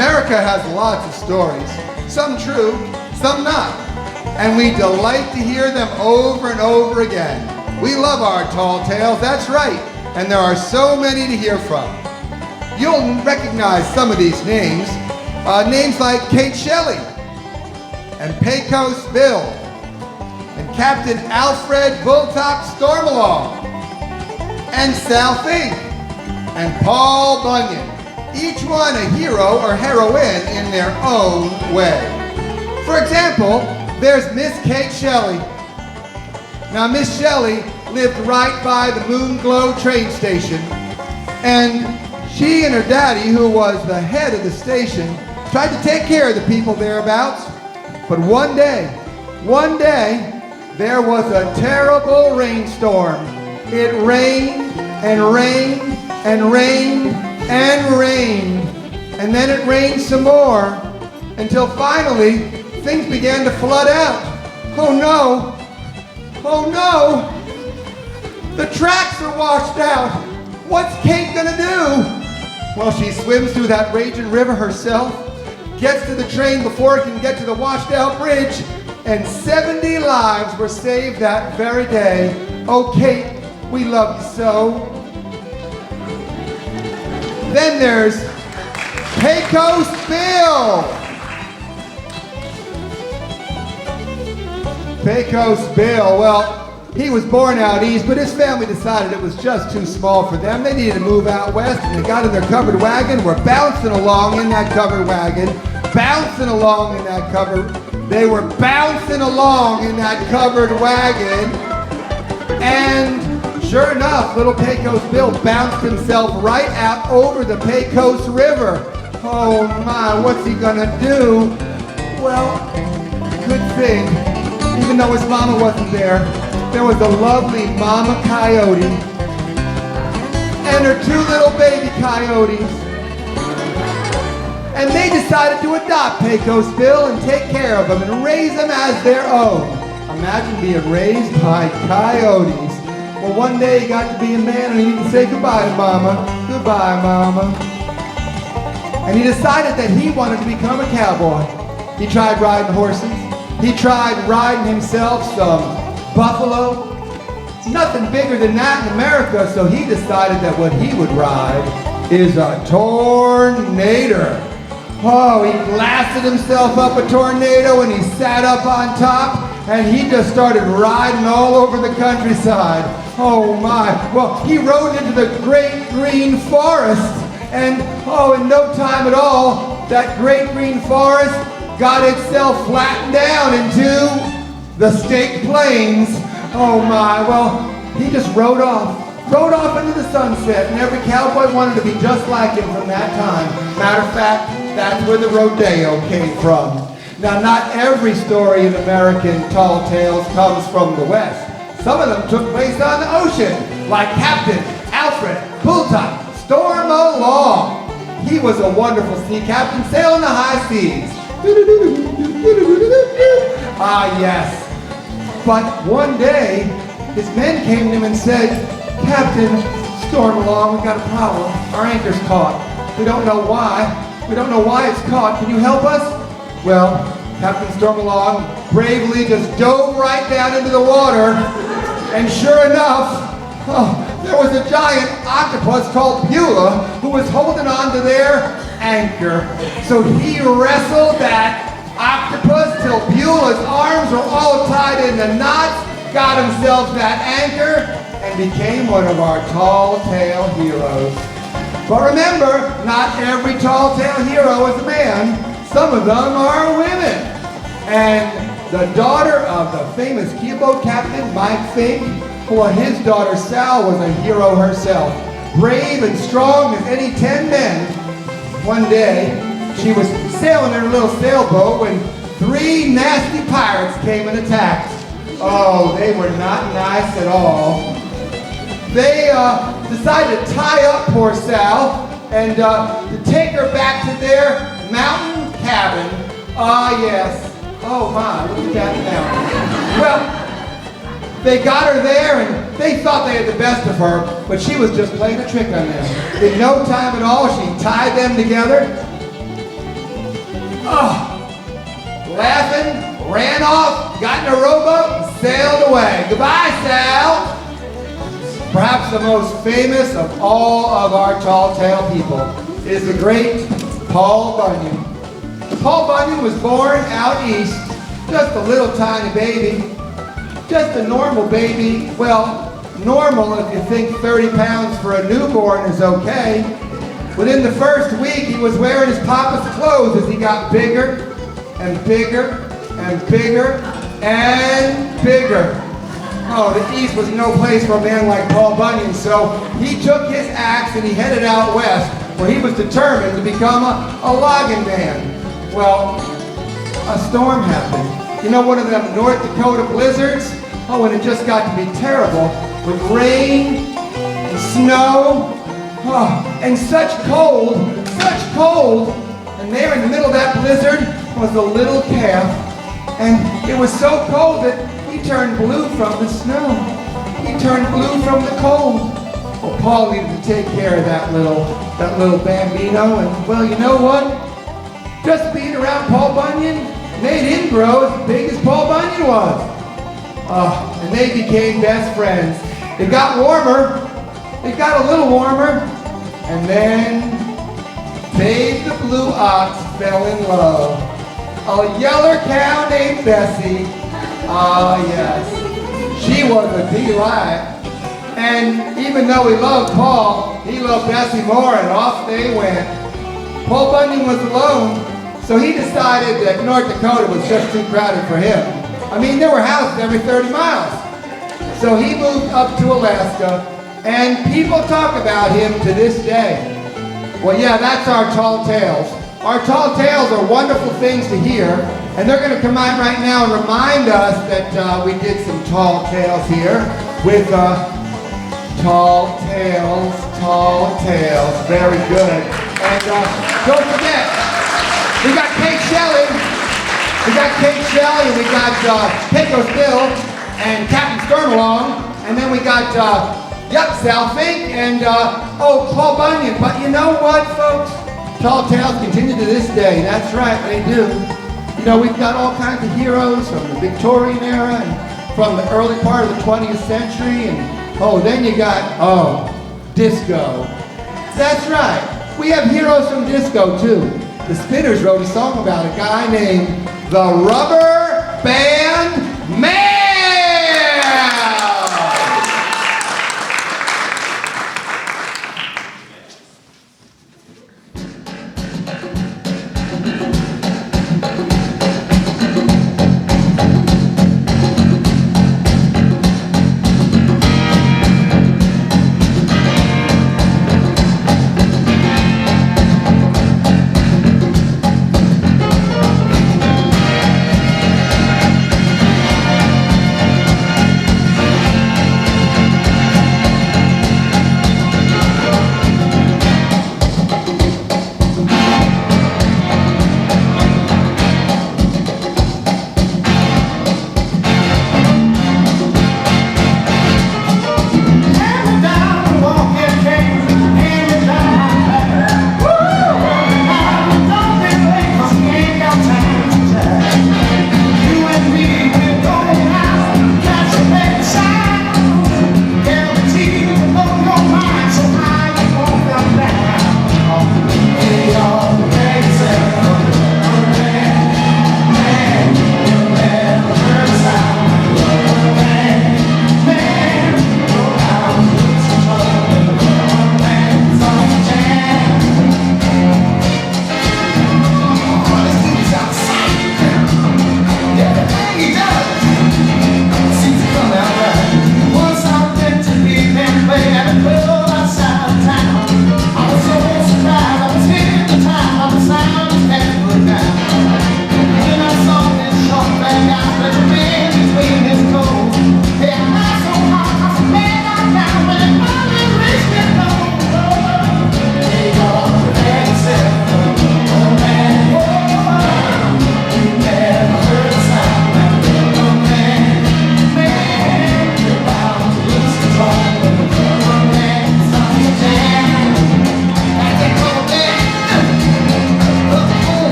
America has lots of stories, some true, some not, and we delight to hear them over and over again. We love our tall tales, that's right, and there are so many to hear from. You'll recognize some of these names, names like Kate Shelley, and Pecos Bill, and Captain Alfred Bulltop Stormalong, and Sal Fink, and Paul Bunyan. Each one a hero or heroine in their own way. For example, there's Miss Kate Shelley. Now, Miss Shelley lived right by the Moonglow train station, and she and her daddy, who was the head of the station, tried to take care of the people thereabouts. But one day, there was a terrible rainstorm. It rained and rained and rained and rained, and then it rained some more, until finally things began to flood out. Oh no! Oh no! The tracks are washed out! What's Kate gonna do? Well, she swims through that raging river herself, gets to the train before it can get to the washed out bridge, and 70 lives were saved that very day. Oh, Kate, we love you so. Then there's Pecos Bill. Pecos Bill, well, he was born out east, but his family decided it was just too small for them. They needed to move out west, and they got in their covered wagon, were bouncing along in that covered wagon, they were bouncing along in that covered wagon, and sure enough, little Pecos Bill bounced himself right out over the Pecos River. Oh my, what's he gonna do? Well, good thing, even though his mama wasn't there was a lovely mama coyote and her two little baby coyotes. And they decided to adopt Pecos Bill and take care of him and raise him as their own. Imagine being raised by coyotes. Well, one day he got to be a man and he needed to say goodbye to Mama. Goodbye, Mama. And he decided that he wanted to become a cowboy. He tried riding horses. He tried riding himself some buffalo. Nothing bigger than that in America, so he decided that what he would ride is a tornado. Oh, he blasted himself up a tornado and he sat up on top and he just started riding all over the countryside. Oh my, well, he rode into the great green forest, and in no time at all, that great green forest got itself flattened down into the Staked Plains. Oh my, well, he just rode off into the sunset, and every cowboy wanted to be just like him from that time. Matter of fact, that's where the rodeo came from. Now, not every story in American tall tales comes from the West. Some of them took place on the ocean, like Captain Alfred Bulltop Stormalong. He was a wonderful sea captain sailing the high seas. Ah, yes. But one day, his men came to him and said, Captain Stormalong, we've got a problem. Our anchor's caught. We don't know why. We don't know why it's caught. Can you help us? Well, Captain Stormalong bravely just dove right down into the water, and sure enough, there was a giant octopus called Beulah who was holding on to their anchor. So he wrestled that octopus till Beulah's arms were all tied into knots, got himself that anchor, and became one of our tall tale heroes. But remember, not every tall tale hero is a man. Some of them are women. And the daughter of the famous keelboat captain, Mike Fink, well, his daughter Sal was a hero herself. Brave and strong as any 10 men. One day, she was sailing in her little sailboat when 3 nasty pirates came and attacked. Oh, they were not nice at all. They decided to tie up poor Sal and to take her back to their mountain cabin. Ah, yes. Oh my, look at that mountain. Well, they got her there and they thought they had the best of her, but she was just playing a trick on them. In no time at all, she tied them together, ran off, got in a rowboat, and sailed away. Goodbye, Sal. Perhaps the most famous of all of our tall tale people is the great Paul Bunyan. Paul Bunyan was born out east, just a little tiny baby, just a normal baby. Well, normal if you think 30 pounds for a newborn is okay. Within the first week, he was wearing his papa's clothes as he got bigger and bigger and bigger and bigger. Oh, the East was no place for a man like Paul Bunyan, so he took his axe and he headed out west, where he was determined to become a logging man. Well, a storm happened. You know, one of them North Dakota blizzards? Oh, and it just got to be terrible, with rain and snow, and such cold, and there in the middle of that blizzard was a little calf, and it was so cold that he turned blue from the snow. He turned blue from the cold. Well, Paul needed to take care of that little bambino, and well, you know what? Just being around Paul Bunyan made him grow as big as Paul Bunyan was. And they became best friends. It got warmer. It got a little warmer. And then Babe the Blue Ox fell in love. A yeller cow named Bessie. Yes. She was a delight. And even though he loved Paul, he loved Bessie more, and off they went. Paul Bunyan was alone, so he decided that North Dakota was just too crowded for him. I mean, there were houses every 30 miles. So he moved up to Alaska, and people talk about him to this day. Well, yeah, that's our tall tales. Our tall tales are wonderful things to hear, and they're going to come out right now and remind us that we did some tall tales here with tall tales, very good. And don't forget, we got Kate Shelley, and we got Pecos Bill and Captain Stormalong, and then we got Sal Fink and Paul Bunyan. But you know what, folks? Tall tales continue to this day. That's right, they do. You know, we've got all kinds of heroes from the Victorian era and from the early part of the 20th century, and then you got disco. That's right. We have heroes from disco too. The Spinners wrote a song about a guy named the Rubber Band Man.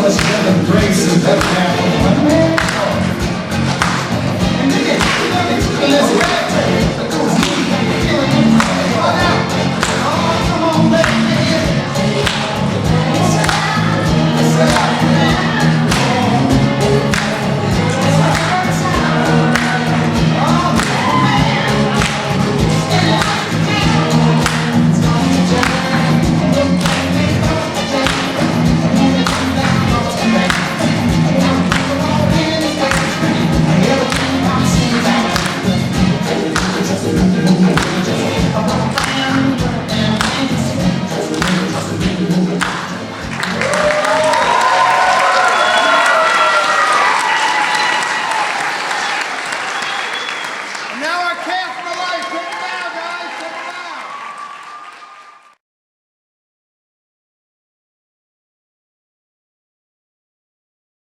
much better graces that man. And then, let's